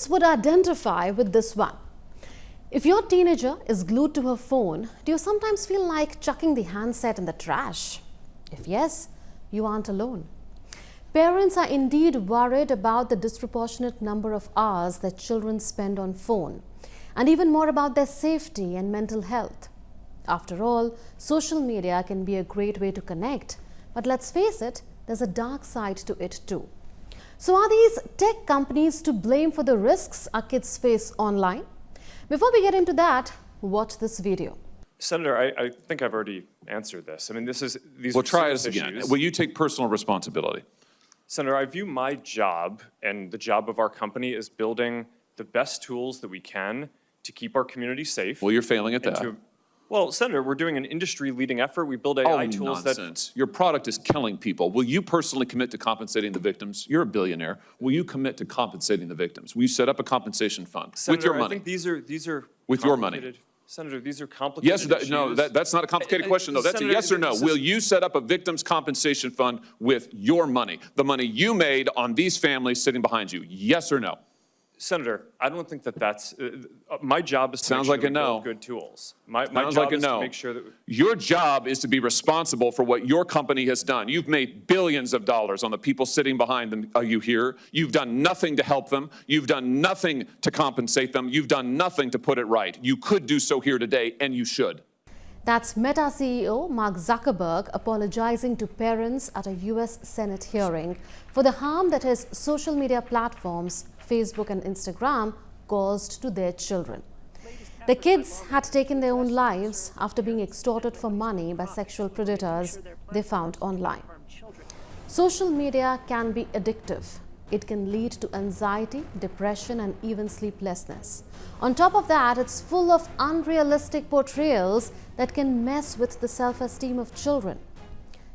Parents would identify with this one. If your teenager is glued to her phone, do you sometimes feel like chucking the handset in the trash? If yes, you aren't alone. Parents are indeed worried about the disproportionate number of hours that children spend on phone, and even more about their safety and mental health. After all, social media can be a great way to connect, but let's face it, there's a dark side to it too. So are these tech companies to blame for the risks our kids face online? Before we get into that, watch this video. Senator, I think I've already answered this. I mean, these Well, are try serious this again. issues. Will you take personal responsibility? Senator, I view my job and the job of our company as building the best tools that we can to keep our community safe. Well, you're failing at that. Well, Senator, we're doing an industry-leading effort. We build AI tools nonsense. Your product is killing people. Will you personally commit to compensating the victims? You're a billionaire. Will you commit to compensating the victims? Will you set up a compensation fund Senator, with your money? I think these are with your money. Senator, these are complicated Yes, issues. no, that's not a complicated question, though. That's Senator, a yes or no. Will you set up a victims' compensation fund with your money, the money you made on these families sitting behind you? Yes or no? Senator, I don't think that's my job is to Sounds make sure like that a we no. build good tools. My Sounds job like a is no. to make sure that Your job is to be responsible for what your company has done. You've made billions of dollars on the people sitting behind them. Are you here? You've done nothing to help them. You've done nothing to compensate them. You've done nothing to put it right. You could do so here today, and you should. That's Meta CEO Mark Zuckerberg apologizing to parents at a US Senate hearing for the harm that his social media platforms, Facebook and Instagram, caused to their children. The kids had taken their own lives after being extorted for money by sexual predators they found online. Social media can be addictive. It can lead to anxiety, depression, and even sleeplessness. On top of that, it's full of unrealistic portrayals that can mess with the self-esteem of children.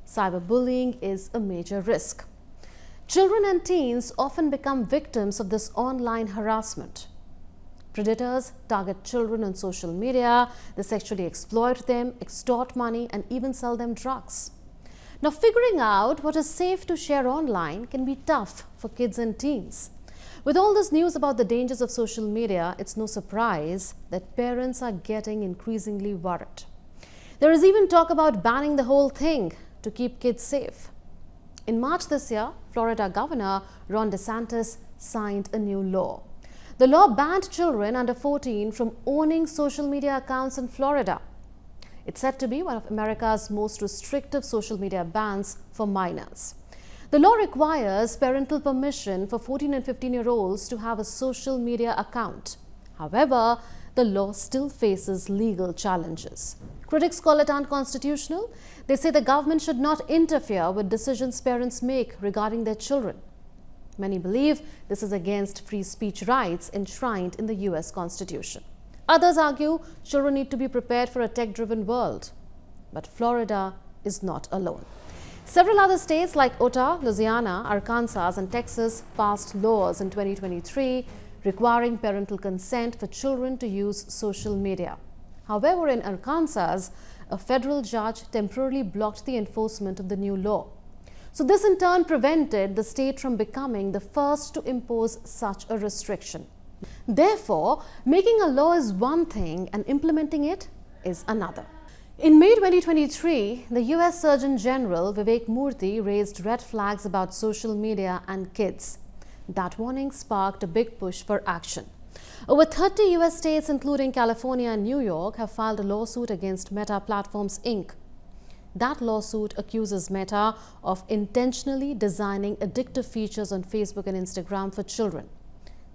Cyberbullying is a major risk. Children and teens often become victims of this online harassment. Predators target children on social media, they sexually exploit them, extort money, and even sell them drugs. Now, figuring out what is safe to share online can be tough for kids and teens. With all this news about the dangers of social media, it's no surprise that parents are getting increasingly worried. There is even talk about banning the whole thing to keep kids safe. In March this year, Florida Governor Ron DeSantis signed a new law. The law banned children under 14 from owning social media accounts in Florida. It's said to be one of America's most restrictive social media bans for minors. The law requires parental permission for 14 and 15-year-olds to have a social media account. However, the law still faces legal challenges. Critics call it unconstitutional. They say the government should not interfere with decisions parents make regarding their children. Many believe this is against free speech rights enshrined in the US Constitution. Others argue children need to be prepared for a tech-driven world. But Florida is not alone. Several other states like Utah, Louisiana, Arkansas, and Texas passed laws in 2023 requiring parental consent for children to use social media. However, in Arkansas, a federal judge temporarily blocked the enforcement of the new law. So this in turn prevented the state from becoming the first to impose such a restriction. Therefore, making a law is one thing and implementing it is another. In May 2023, the US Surgeon General Vivek Murthy raised red flags about social media and kids. That warning sparked a big push for action. Over 30 US states, including California and New York, have filed a lawsuit against Meta Platforms Inc. That lawsuit accuses Meta of intentionally designing addictive features on Facebook and Instagram for children.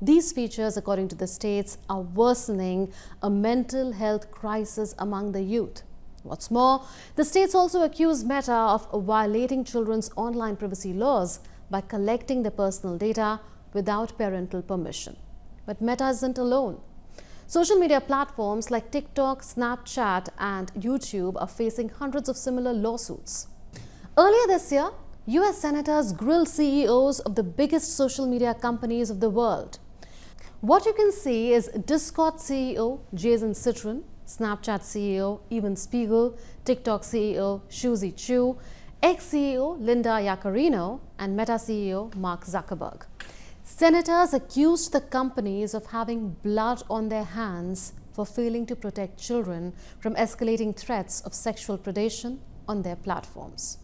These features, according to the states, are worsening a mental health crisis among the youth. What's more, the states also accuse Meta of violating children's online privacy laws by collecting their personal data without parental permission. But Meta isn't alone. Social media platforms like TikTok, Snapchat, and YouTube are facing hundreds of similar lawsuits. Earlier this year, US senators grilled CEOs of the biggest social media companies of the world. What you can see is Decode CEO Jason Citron, Snapchat CEO Evan Spiegel, TikTok CEO Shuzi Chu, ex-CEO Linda Yaccarino, and Meta CEO Mark Zuckerberg. Senators accused the companies of having blood on their hands for failing to protect children from escalating threats of sexual predation on their platforms.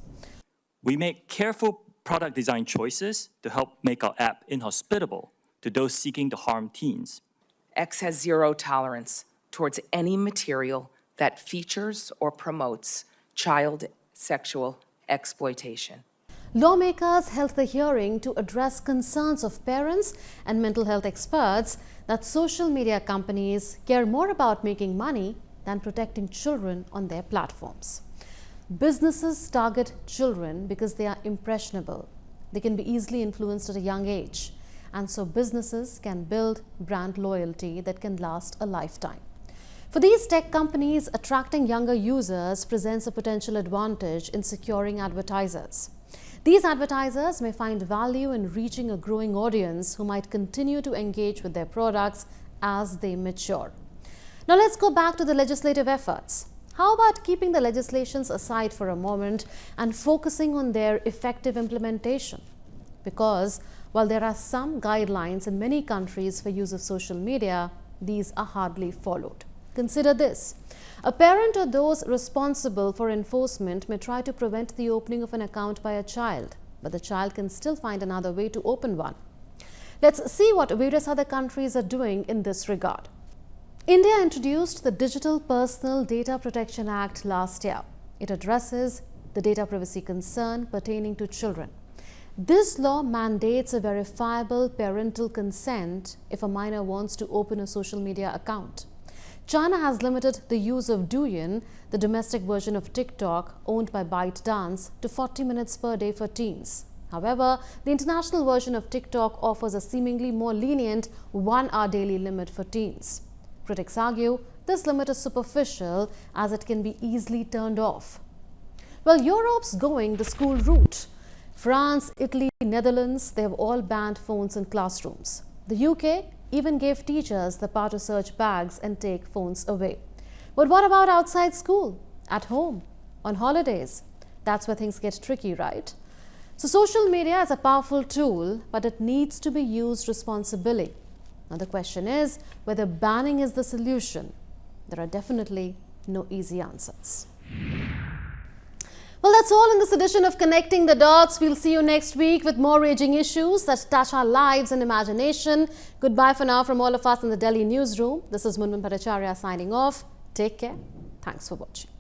We make careful product design choices to help make our app inhospitable to those seeking to harm teens. X has zero tolerance towards any material that features or promotes child sexual exploitation. Lawmakers held the hearing to address concerns of parents and mental health experts that social media companies care more about making money than protecting children on their platforms. Businesses target children because they are impressionable. They can be easily influenced at a young age, and so businesses can build brand loyalty that can last a lifetime. For these tech companies, attracting younger users presents a potential advantage in securing advertisers. These advertisers may find value in reaching a growing audience who might continue to engage with their products as they mature. Now let's go back to the legislative efforts. How about keeping the legislations aside for a moment and focusing on their effective implementation? Because while there are some guidelines in many countries for use of social media, these are hardly followed. Consider this. A parent or those responsible for enforcement may try to prevent the opening of an account by a child, but the child can still find another way to open one. Let's see what various other countries are doing in this regard. India introduced the Digital Personal Data Protection Act last year. It addresses the data privacy concern pertaining to children. This law mandates a verifiable parental consent if a minor wants to open a social media account. China has limited the use of Douyin, the domestic version of TikTok owned by ByteDance, to 40 minutes per day for teens. However, the international version of TikTok offers a seemingly more lenient 1-hour daily limit for teens. Critics argue this limit is superficial as it can be easily turned off. Well, Europe's going the school route. France, Italy, Netherlands, they have all banned phones in classrooms. The UK even gave teachers the power to search bags and take phones away. But what about outside school, at home, on holidays? That's where things get tricky, right? So social media is a powerful tool, but it needs to be used responsibly. Now the question is whether banning is the solution. There are definitely no easy answers. Well, that's all in this edition of Connecting the Dots. We'll see you next week with more raging issues that touch our lives and imagination. Goodbye for now from all of us in the Delhi newsroom. This is Munmin Bhattacharya signing off. Take care. Thanks for watching.